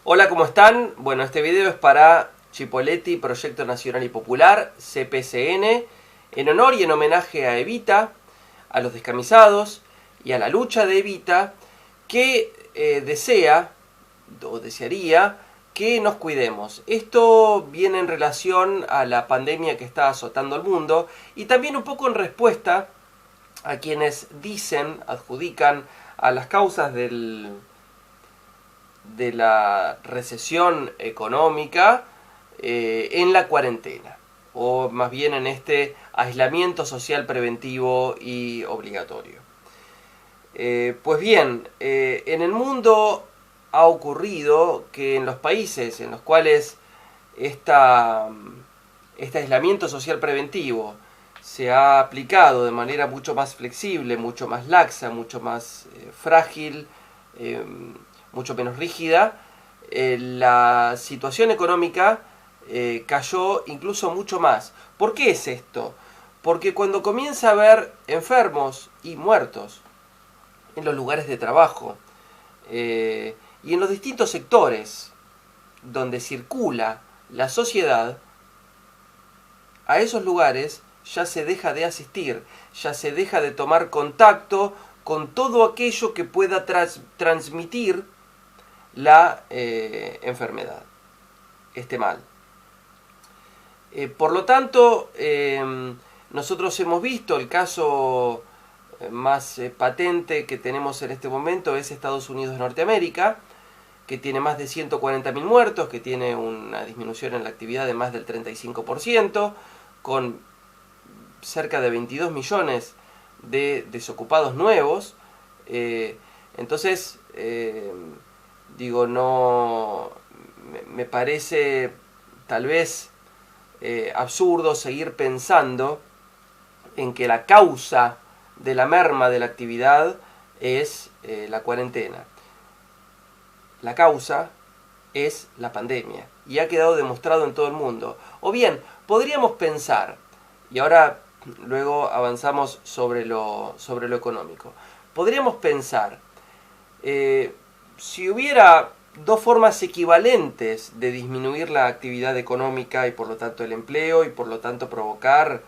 Hola, ¿cómo están? Bueno, este video es para Chipoleti, Proyecto Nacional y Popular, CPCN, en honor y en homenaje a Evita, a los descamisados y a la lucha de Evita, que desea o desearía que nos cuidemos. Esto viene en relación a la pandemia que está azotando al mundo y también un poco en respuesta a quienes adjudican a las causas de la recesión económica en la cuarentena, o más bien en este aislamiento social preventivo y obligatorio. Pues bien, en el mundo ha ocurrido que en los países en los cuales este aislamiento social preventivo se ha aplicado de manera mucho más flexible, mucho más laxa, mucho más frágil, eh, mucho menos rígida, la situación económica cayó incluso mucho más. ¿Por qué es esto? Porque cuando comienza a haber enfermos y muertos en los lugares de trabajo y en los distintos sectores donde circula la sociedad, a esos lugares ya se deja de asistir, ya se deja de tomar contacto con todo aquello que pueda transmitir la enfermedad, este mal. Por lo tanto, nosotros hemos visto el caso más patente que tenemos en este momento es Estados Unidos de Norteamérica, que tiene más de 140.000 muertos, que tiene una disminución en la actividad de más del 35%, con cerca de 22 millones de desocupados nuevos. Entonces, digo, no me parece tal vez absurdo seguir pensando en que la causa de la merma de la actividad es la cuarentena. La causa es la pandemia y ha quedado demostrado en todo el mundo. O bien, podríamos pensar, y ahora luego avanzamos sobre lo económico, podríamos pensar, si hubiera dos formas equivalentes de disminuir la actividad económica y por lo tanto el empleo y por lo tanto provocar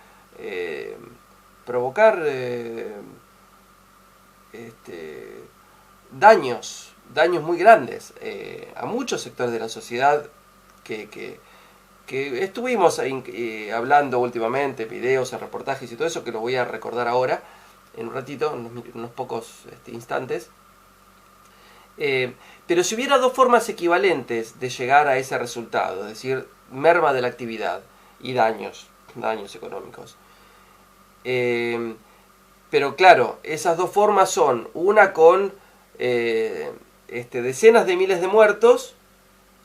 daños muy grandes a muchos sectores de la sociedad que estuvimos hablando últimamente, videos, reportajes y todo eso, que lo voy a recordar ahora, en un ratito, en unos pocos instantes. Pero si hubiera dos formas equivalentes de llegar a ese resultado, es decir, merma de la actividad y daños económicos. Pero claro, esas dos formas son una con decenas de miles de muertos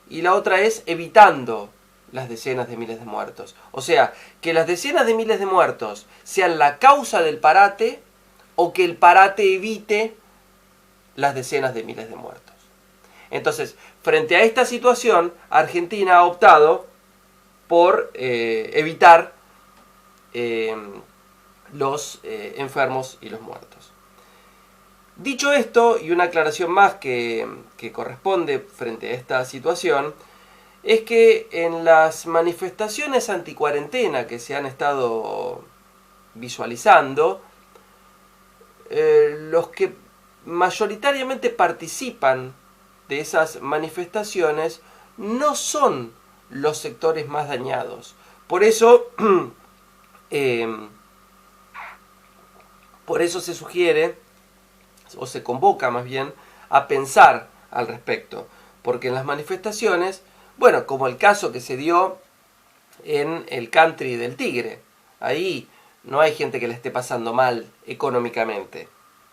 y la otra es evitando las decenas de miles de muertos. O sea, que las decenas de miles de muertos sean la causa del parate o que el parate evite las decenas de miles de muertos. Entonces, frente a esta situación, Argentina ha optado por evitar los enfermos y los muertos. Dicho esto, y una aclaración más que corresponde frente a esta situación, es que en las manifestaciones anticuarentena que se han estado visualizando, los que mayoritariamente participan de esas manifestaciones no son los sectores más dañados. Por eso, se sugiere, o se convoca más bien, a pensar al respecto. Porque en las manifestaciones, bueno, como el caso que se dio en el country del Tigre, ahí no hay gente que le esté pasando mal económicamente,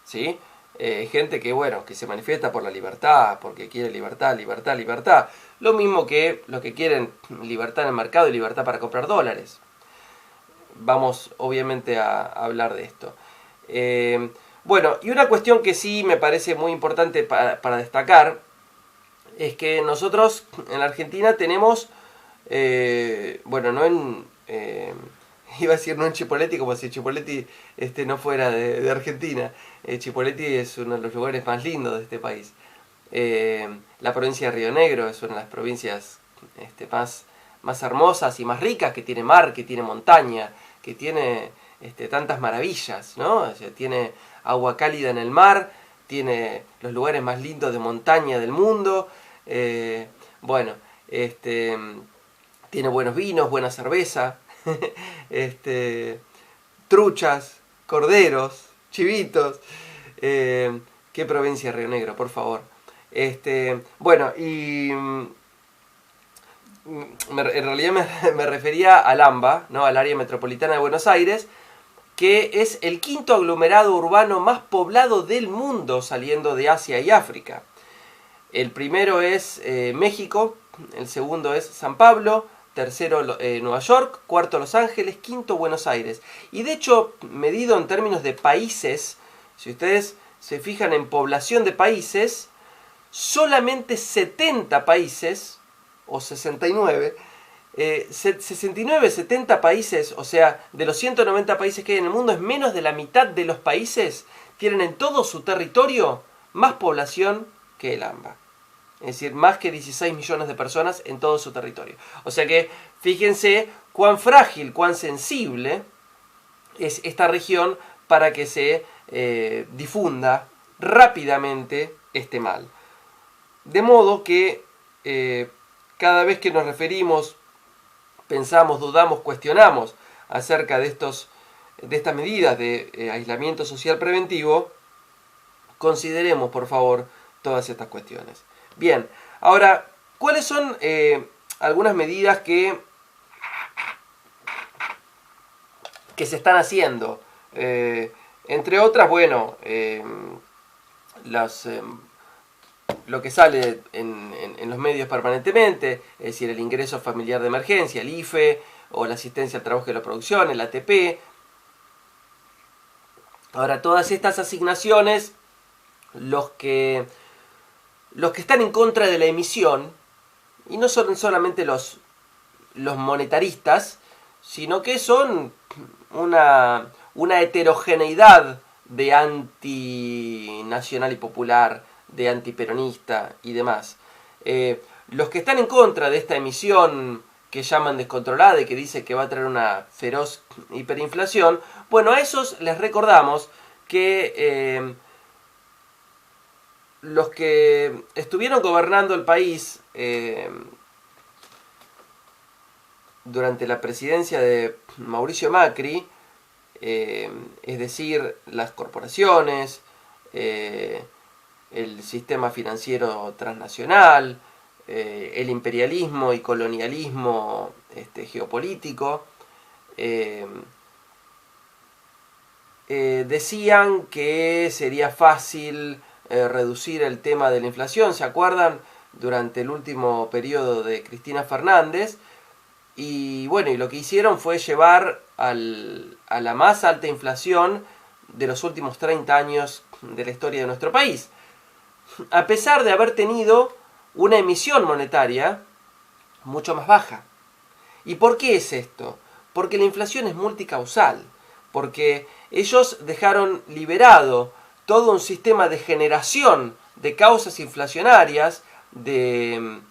¿sí? Gente que, bueno, que se manifiesta por la libertad, porque quiere libertad, libertad, libertad. Lo mismo que los que quieren libertad en el mercado y libertad para comprar dólares. Vamos, obviamente, a hablar de esto. Bueno, y una cuestión que sí me parece muy importante para destacar es que nosotros en la Argentina tenemos, bueno, no en... iba a decir no en Chipoleti, como si Chipoleti no fuera de Argentina. Chipoleti es uno de los lugares más lindos de este país. La provincia de Río Negro es una de las provincias más hermosas y más ricas, que tiene mar, que tiene montaña, que tiene tantas maravillas, ¿no? O sea, tiene agua cálida en el mar, tiene los lugares más lindos de montaña del mundo, bueno, tiene buenos vinos, buena cerveza, truchas, corderos, chivitos. ¿Qué provincia Río Negro, por favor? Bueno, y en realidad me refería al AMBA, ¿no? Al área metropolitana de Buenos Aires, que es el quinto aglomerado urbano más poblado del mundo, saliendo de Asia y África. El primero es México, el segundo es San Pablo, tercero Nueva York, cuarto Los Ángeles, quinto Buenos Aires. Y de hecho, medido en términos de países, si ustedes se fijan en población de países, solamente 70 países, o 69, 69, 70 países, o sea, de los 190 países que hay en el mundo, es menos de la mitad de los países tienen en todo su territorio más población que el AMBA. Es decir, más que 16 millones de personas en todo su territorio. O sea que fíjense cuán frágil, cuán sensible es esta región para que se difunda rápidamente este mal. De modo que cada vez que nos referimos, pensamos, dudamos, cuestionamos acerca de estas medidas de aislamiento social preventivo, consideremos, por favor, todas estas cuestiones. Bien, ahora, ¿cuáles son algunas medidas que se están haciendo? Entre otras, bueno, lo que sale en los medios permanentemente, es decir, el ingreso familiar de emergencia, el IFE, o la asistencia al trabajo y la producción, el ATP. Ahora, todas estas asignaciones, los que están en contra de la emisión, y no son solamente los monetaristas, sino que son una heterogeneidad de antinacional y popular, de antiperonista y demás. Los que están en contra de esta emisión que llaman descontrolada y que dice que va a traer una feroz hiperinflación, bueno, a esos les recordamos que los que estuvieron gobernando el país durante la presidencia de Mauricio Macri, es decir, las corporaciones, el sistema financiero transnacional, el imperialismo y colonialismo geopolítico, decían que sería fácil reducir el tema de la inflación. ¿Se acuerdan? Durante el último periodo de Cristina Fernández. Y bueno, y lo que hicieron fue llevar a la más alta inflación de los últimos 30 años de la historia de nuestro país. A pesar de haber tenido una emisión monetaria mucho más baja. ¿Y por qué es esto? Porque la inflación es multicausal. Porque ellos dejaron liberado todo un sistema de generación de causas inflacionarias, de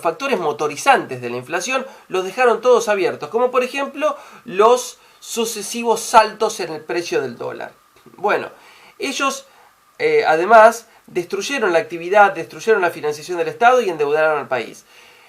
factores motorizantes de la inflación, los dejaron todos abiertos, como por ejemplo los sucesivos saltos en el precio del dólar. Bueno, ellos además destruyeron la actividad, destruyeron la financiación del Estado y endeudaron al país.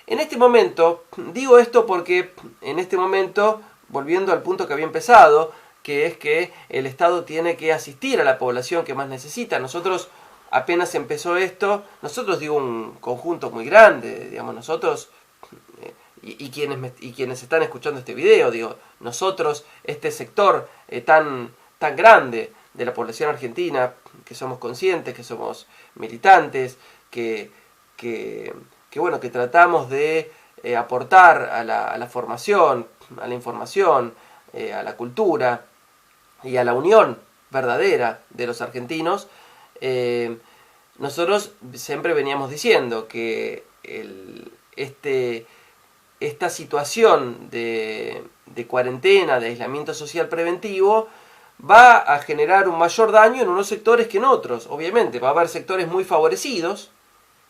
En este momento, digo esto porque en este momento, volviendo al punto que había empezado, que es que el Estado tiene que asistir a la población que más necesita. Nosotros, apenas empezó esto, nosotros digo un conjunto muy grande, digamos, nosotros y quienes están escuchando este video, digo, nosotros, este sector tan grande de la población argentina, que somos conscientes, que somos militantes, que bueno, que tratamos de aportar a la formación, a la información, a la cultura y a la unión verdadera de los argentinos. Nosotros siempre veníamos diciendo que esta situación de cuarentena, de aislamiento social preventivo, va a generar un mayor daño en unos sectores que en otros. Obviamente, va a haber sectores muy favorecidos,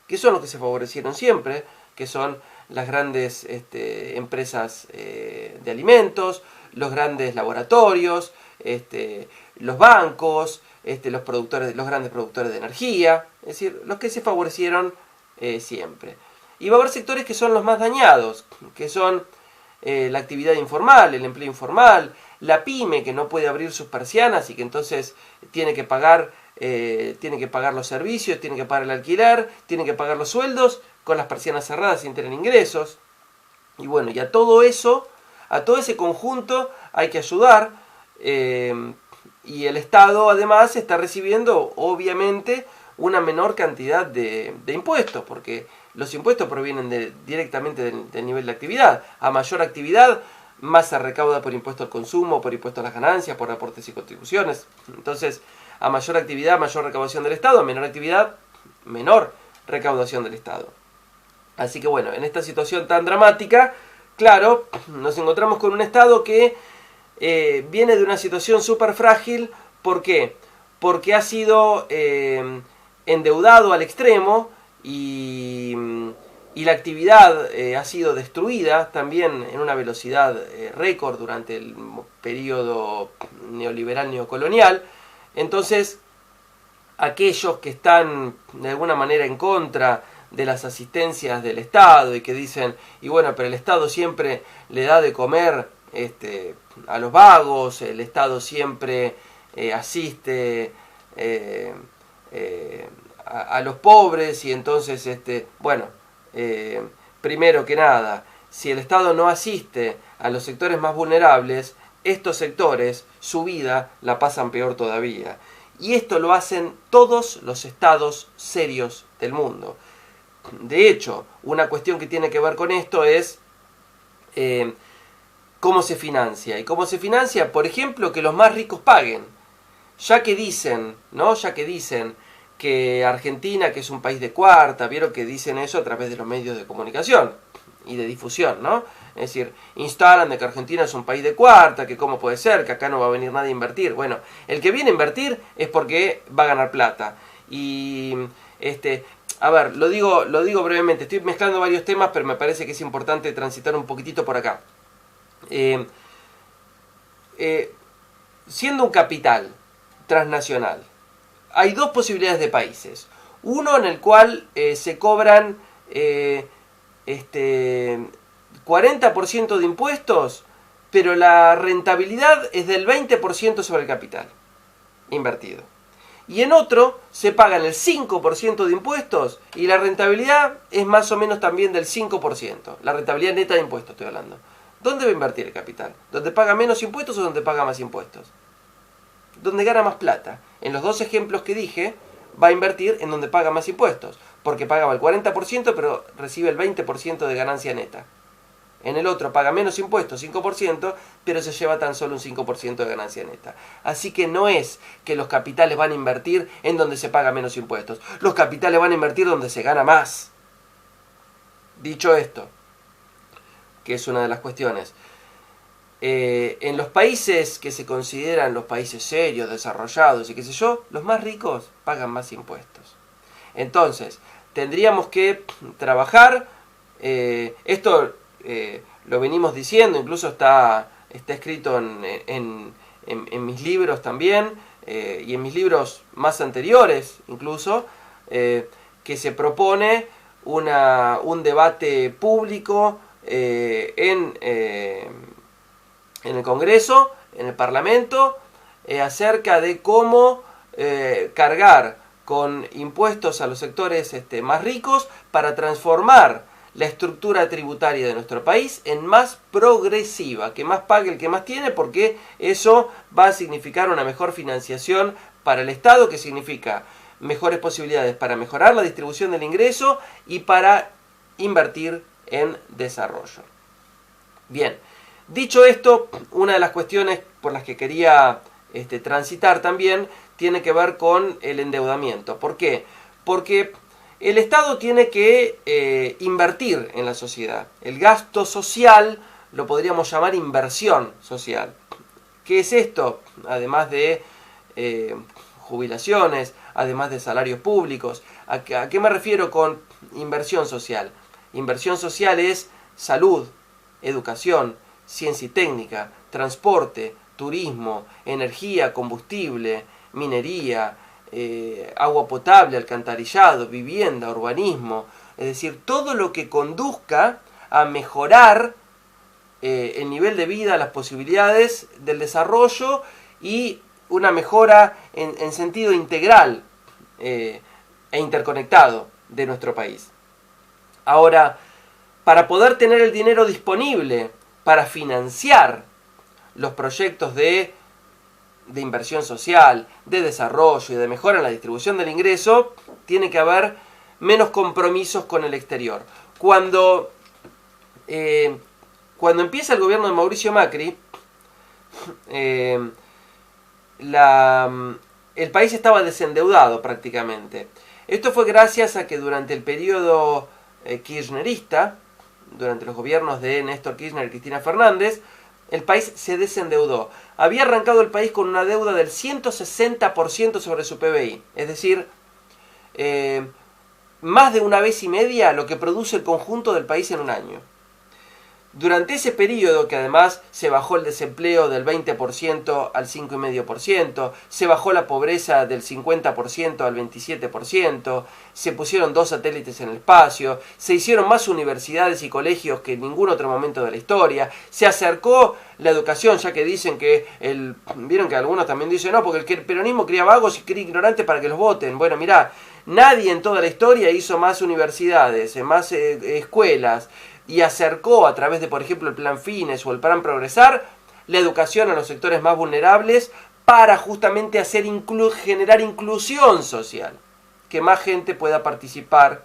que son los que se favorecieron siempre, que son las grandes empresas de alimentos, los grandes laboratorios, los bancos, los grandes productores de energía, es decir, los que se favorecieron siempre. Y va a haber sectores que son los más dañados, que son la actividad informal, el empleo informal, la pyme que no puede abrir sus persianas y que entonces tiene que pagar los servicios, tiene que pagar el alquiler, tiene que pagar los sueldos con las persianas cerradas sin tener ingresos. Y bueno, y a todo eso, a todo ese conjunto hay que ayudar, y el Estado además está recibiendo obviamente una menor cantidad de impuestos, porque los impuestos provienen directamente del nivel de actividad. A mayor actividad, más se recauda por impuesto al consumo, por impuesto a las ganancias, por aportes y contribuciones. Entonces, a mayor actividad, mayor recaudación del Estado; a menor actividad, menor recaudación del Estado. Así que bueno, en esta situación tan dramática, claro, nos encontramos con un Estado que viene de una situación súper frágil. ¿Por qué? Porque ha sido endeudado al extremo y la actividad ha sido destruida también en una velocidad récord durante el periodo neoliberal neocolonial. Entonces, aquellos que están de alguna manera en contra de las asistencias del Estado y que dicen, y bueno, pero el Estado siempre le da de comer a los vagos, el Estado siempre asiste a los pobres, y entonces, bueno, primero que nada, si el Estado no asiste a los sectores más vulnerables, estos sectores, su vida la pasan peor todavía. Y esto lo hacen todos los estados serios del mundo. De hecho, una cuestión que tiene que ver con esto es cómo se financia. ¿Y cómo se financia? Por ejemplo, que los más ricos paguen. Ya que dicen, ¿no? Ya que dicen que Argentina, que es un país de cuarta, vieron que dicen eso a través de los medios de comunicación y de difusión, ¿no? Es decir, instalan de que Argentina es un país de cuarta, que cómo puede ser, que acá no va a venir nadie a invertir. Bueno, el que viene a invertir es porque va a ganar plata. Y a ver, lo digo brevemente, estoy mezclando varios temas, pero me parece que es importante transitar un poquitito por acá. Siendo un capital transnacional, hay dos posibilidades de países. Uno en el cual se cobran 40% de impuestos, pero la rentabilidad es del 20% sobre el capital invertido. Y en otro se pagan el 5% de impuestos y la rentabilidad es más o menos también del 5%. La rentabilidad neta de impuestos estoy hablando. ¿Dónde va a invertir el capital? ¿Dónde paga menos impuestos o donde paga más impuestos? ¿Dónde gana más plata? En los dos ejemplos que dije, va a invertir en donde paga más impuestos, porque pagaba el 40% pero recibe el 20% de ganancia neta. En el otro paga menos impuestos, 5%, pero se lleva tan solo un 5% de ganancia neta. Así que no es que los capitales van a invertir en donde se paga menos impuestos. Los capitales van a invertir donde se gana más. Dicho esto, que es una de las cuestiones, en los países que se consideran los países serios, desarrollados y qué sé yo, los más ricos pagan más impuestos. Entonces, tendríamos que trabajar, esto lo venimos diciendo, incluso está escrito en mis libros también, y en mis libros más anteriores incluso, que se propone un debate público en el Congreso, en el Parlamento, acerca de cómo cargar con impuestos a los sectores más ricos para transformar la estructura tributaria de nuestro país en más progresiva, que más pague el que más tiene, porque eso va a significar una mejor financiación para el Estado, que significa mejores posibilidades para mejorar la distribución del ingreso y para invertir en desarrollo. Bien, dicho esto, una de las cuestiones por las que quería transitar también tiene que ver con el endeudamiento. ¿Por qué? Porque el Estado tiene que invertir en la sociedad. El gasto social lo podríamos llamar inversión social. ¿Qué es esto? Además de jubilaciones, además de salarios públicos. ¿A qué me refiero con inversión social? Inversión social es salud, educación, ciencia y técnica, transporte, turismo, energía, combustible, minería, agua potable, alcantarillado, vivienda, urbanismo. Es decir, todo lo que conduzca a mejorar el nivel de vida, las posibilidades del desarrollo y una mejora en sentido integral e interconectado de nuestro país. Ahora, para poder tener el dinero disponible para financiar los proyectos de inversión social, de desarrollo y de mejora en la distribución del ingreso, tiene que haber menos compromisos con el exterior. Cuando empieza el gobierno de Mauricio Macri, el país estaba desendeudado prácticamente. Esto fue gracias a que durante el periodo kirchnerista, durante los gobiernos de Néstor Kirchner y Cristina Fernández, el país se desendeudó. Había arrancado el país con una deuda del 160% sobre su PBI, es decir, más de una vez y media lo que produce el conjunto del país en un año. Durante ese periodo, que además se bajó el desempleo del 20% al 5,5%, se bajó la pobreza del 50% al 27%, se pusieron 2 satélites en el espacio, se hicieron más universidades y colegios que en ningún otro momento de la historia, se acercó la educación, ya que dicen que vieron que algunos también dicen, no, porque el peronismo cría vagos y cría ignorantes para que los voten. Bueno, mirá, nadie en toda la historia hizo más universidades, más escuelas, y acercó a través de, por ejemplo, el Plan Fines o el Plan Progresar, la educación a los sectores más vulnerables para justamente generar inclusión social, que más gente pueda participar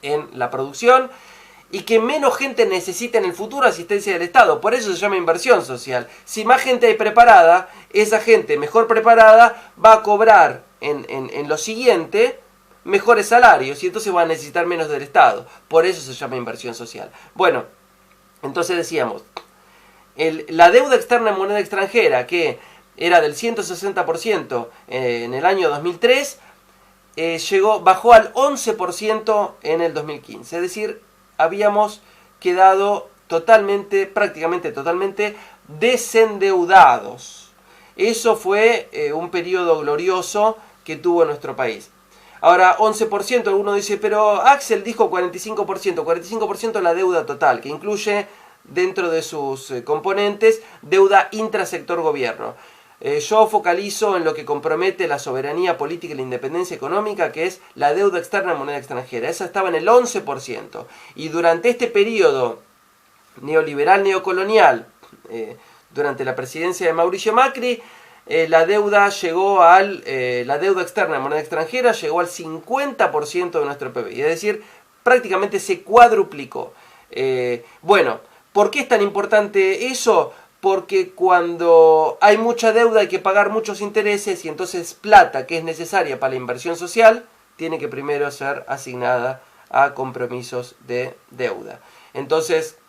en la producción y que menos gente necesite en el futuro asistencia del Estado. Por eso se llama inversión social. Si más gente hay preparada, esa gente mejor preparada va a cobrar en lo siguiente mejores salarios y entonces va a necesitar menos del Estado. Por eso se llama inversión social. Bueno, entonces decíamos, la deuda externa en moneda extranjera, que era del 160% en el año 2003, bajó al 11% en el 2015. Es decir, habíamos quedado prácticamente totalmente desendeudados. Eso fue un periodo glorioso que tuvo nuestro país. Ahora, 11%, alguno dice, pero Axel dijo 45%, 45% la deuda total, que incluye dentro de sus componentes deuda intrasector gobierno. Yo focalizo en lo que compromete la soberanía política y la independencia económica, que es la deuda externa en moneda extranjera. Esa estaba en el 11%. Y durante este periodo neoliberal, neocolonial, durante la presidencia de Mauricio Macri, la deuda externa en moneda extranjera llegó al 50% de nuestro PBI, es decir, prácticamente se cuadruplicó. Bueno, ¿por qué es tan importante eso? Porque cuando hay mucha deuda hay que pagar muchos intereses y entonces plata que es necesaria para la inversión social tiene que primero ser asignada a compromisos de deuda. Entonces,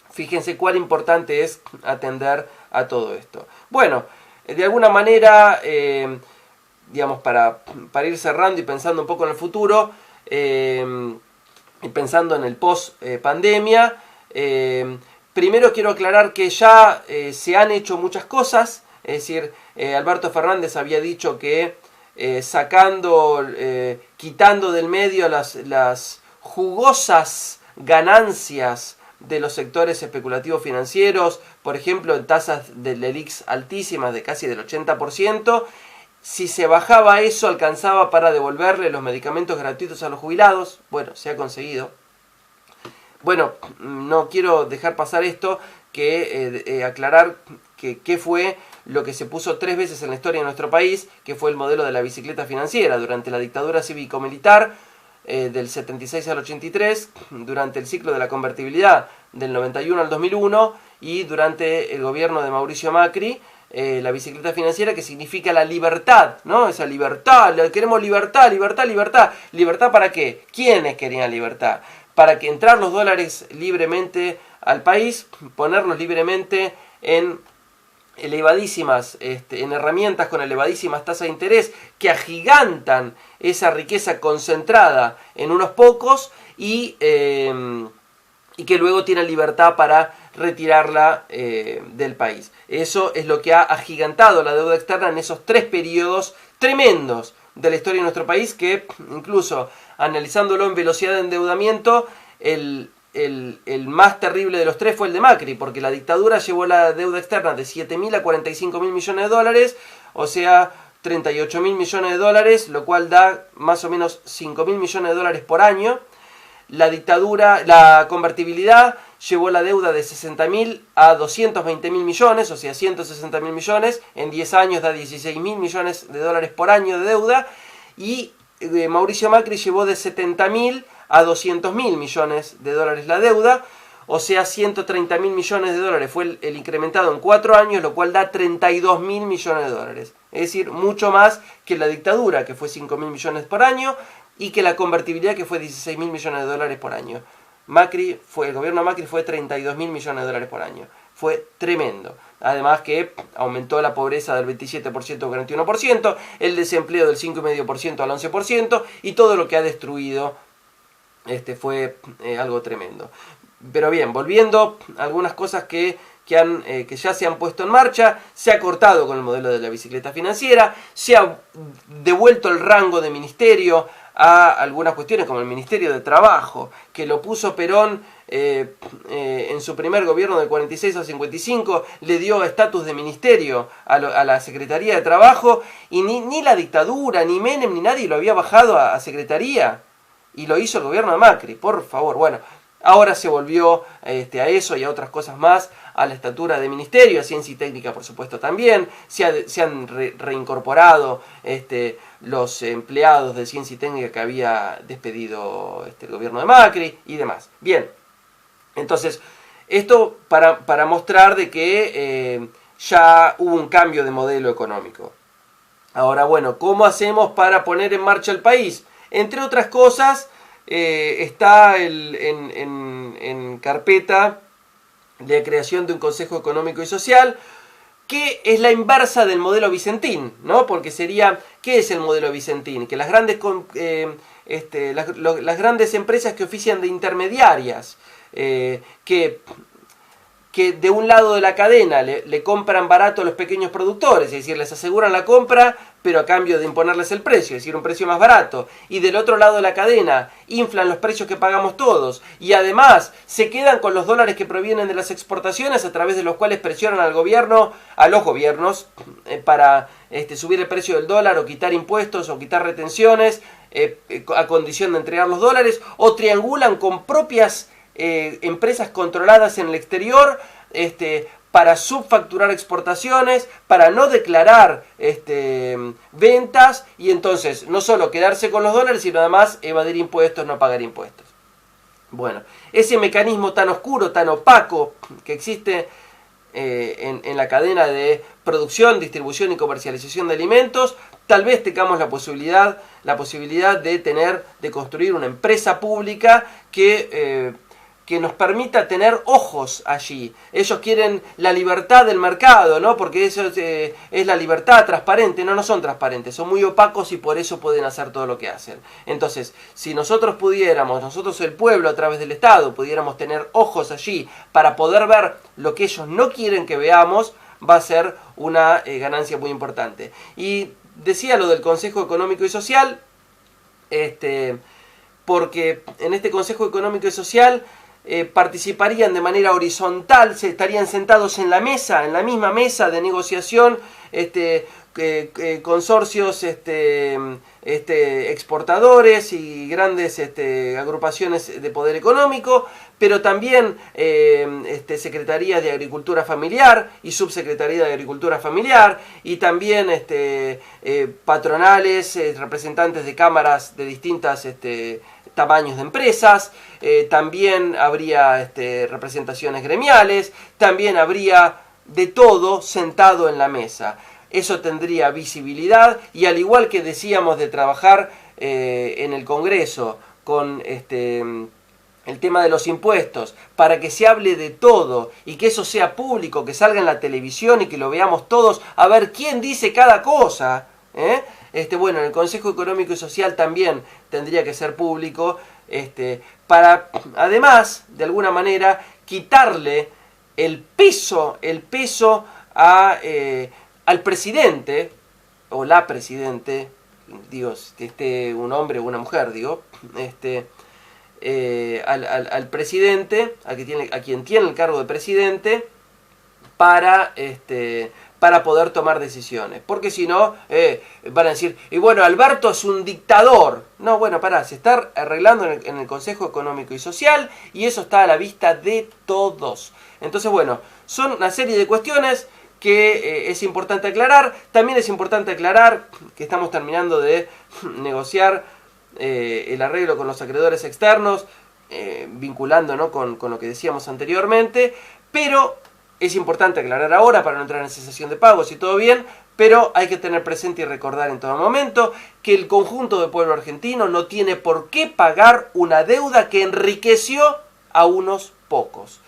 fíjense cuán importante es atender a todo esto. Bueno, de alguna manera, digamos, para ir cerrando y pensando un poco en el futuro, y pensando en el post-pandemia, primero quiero aclarar que ya se han hecho muchas cosas. Es decir, Alberto Fernández había dicho que quitando del medio las jugosas ganancias de los sectores especulativos financieros, por ejemplo, en tasas del LELIX altísimas de casi del 80%, si se bajaba eso alcanzaba para devolverle los medicamentos gratuitos a los jubilados. Bueno, se ha conseguido. Bueno, no quiero dejar pasar esto, que aclarar qué fue lo que se puso 3 veces en la historia de nuestro país, que fue el modelo de la bicicleta financiera durante la dictadura cívico-militar, del 76 al 83, durante el ciclo de la convertibilidad del 91 al 2001 y durante el gobierno de Mauricio Macri, la bicicleta financiera, que significa la libertad, ¿no? Esa libertad, queremos libertad, libertad, libertad. ¿Libertad para qué? ¿Quiénes querían libertad? Para que entrar los dólares libremente al país, ponerlos libremente en elevadísimas, en herramientas con elevadísimas tasas de interés que agigantan esa riqueza concentrada en unos pocos y que luego tienen libertad para retirarla del país. Eso es lo que ha agigantado la deuda externa en esos 3 periodos tremendos de la historia de nuestro país, que incluso analizándolo en velocidad de endeudamiento, el más terrible de los 3 fue el de Macri, porque la dictadura llevó la deuda externa de 7.000 a 45.000 millones de dólares, o sea, 38.000 millones de dólares, lo cual da más o menos 5.000 millones de dólares por año. La convertibilidad llevó la deuda de 60.000 a 220.000 millones, o sea, 160.000 millones, en 10 años da 16.000 millones de dólares por año de deuda, y Mauricio Macri llevó de 70.000 a 200.000 millones de dólares la deuda, o sea, 130.000 millones de dólares fue el incrementado en 4 años, lo cual da 32.000 millones de dólares. Es decir, mucho más que la dictadura, que fue 5.000 millones por año, y que la convertibilidad, que fue 16.000 millones de dólares por año. El gobierno de Macri fue 32.000 millones de dólares por año. Fue tremendo. Además que aumentó la pobreza del 27% al 41%, el desempleo del 5,5% al 11%, y todo lo que ha destruido fue algo tremendo. Pero bien, volviendo a algunas cosas que ya se han puesto en marcha, se ha cortado con el modelo de la bicicleta financiera, se ha devuelto el rango de ministerio a algunas cuestiones como el Ministerio de Trabajo, que lo puso Perón en su primer gobierno del 46 al 55, le dio estatus de ministerio a la Secretaría de Trabajo, y ni la dictadura, ni Menem, ni nadie lo había bajado a secretaría, y lo hizo el gobierno de Macri, por favor. Bueno, ahora se volvió a eso y a otras cosas más, a la estatura de ministerio, a ciencia y técnica por supuesto también, se han reincorporado los empleados de ciencia y técnica que había despedido el gobierno de Macri y demás. Bien, entonces, esto para mostrar de que ya hubo un cambio de modelo económico. Ahora, bueno, ¿cómo hacemos para poner en marcha el país? Entre otras cosas, está en carpeta de creación de un Consejo Económico y Social, que es la inversa del modelo Vicentín, ¿no? Porque sería, ¿qué es el modelo Vicentín? Que las grandes empresas que ofician de intermediarias, que de un lado de la cadena le compran barato a los pequeños productores, es decir, les aseguran la compra, pero a cambio de imponerles el precio, es decir, un precio más barato, y del otro lado de la cadena inflan los precios que pagamos todos, y además se quedan con los dólares que provienen de las exportaciones, a través de los cuales presionan a los gobiernos, para subir el precio del dólar, o quitar impuestos, o quitar retenciones, a condición de entregar los dólares, o triangulan con propias empresas controladas en el exterior, para subfacturar exportaciones, para no declarar ventas, y entonces no solo quedarse con los dólares, sino además evadir impuestos, no pagar impuestos. Bueno, ese mecanismo tan oscuro, tan opaco que existe en la cadena de producción, distribución y comercialización de alimentos, tal vez tengamos la posibilidad de construir una empresa pública que nos permita tener ojos allí. Ellos quieren la libertad del mercado, ¿no? Porque eso es la libertad transparente. No son transparentes, son muy opacos, y por eso pueden hacer todo lo que hacen. Entonces, si nosotros el pueblo a través del Estado, pudiéramos tener ojos allí para poder ver lo que ellos no quieren que veamos, va a ser una ganancia muy importante. Y decía lo del Consejo Económico y Social, porque en este Consejo Económico y Social participarían de manera horizontal, se estarían sentados en la misma mesa de negociación, consorcios exportadores y grandes agrupaciones de poder económico, pero también secretarías de agricultura familiar y subsecretaría de agricultura familiar, y también patronales, representantes de cámaras de distintas tamaños de empresas, también habría representaciones gremiales, también habría de todo sentado en la mesa. Eso tendría visibilidad, y al igual que decíamos de trabajar en el Congreso con el tema de los impuestos, para que se hable de todo y que eso sea público, que salga en la televisión y que lo veamos todos, a ver quién dice cada cosa. Bueno, en el Consejo Económico y Social también tendría que ser público, para además, de alguna manera, quitarle el peso al presidente, o la presidente, digo, que esté un hombre o una mujer, digo, al presidente, a quien tiene el cargo de presidente, para poder tomar decisiones. Porque si no, van a decir, y bueno, Alberto es un dictador. No, bueno, pará, se está arreglando en el Consejo Económico y Social y eso está a la vista de todos. Entonces, bueno, son una serie de cuestiones que es importante aclarar. También es importante aclarar que estamos terminando de negociar el arreglo con los acreedores externos, vinculando, ¿no?, con lo que decíamos anteriormente, pero es importante aclarar ahora para no entrar en cesación de pagos y todo bien, pero hay que tener presente y recordar en todo momento que el conjunto del pueblo argentino no tiene por qué pagar una deuda que enriqueció a unos pocos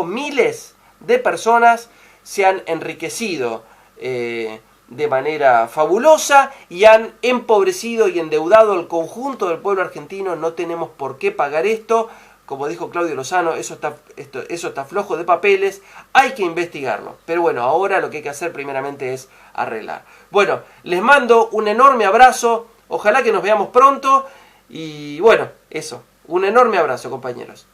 miles de personas se han enriquecido de manera fabulosa y han empobrecido y endeudado al conjunto del pueblo argentino. No tenemos por qué pagar esto. Como dijo Claudio Lozano, eso está flojo de papeles, hay que investigarlo. Pero bueno, ahora lo que hay que hacer primeramente es arreglar. Bueno, les mando un enorme abrazo, ojalá que nos veamos pronto y bueno, eso, un enorme abrazo, compañeros.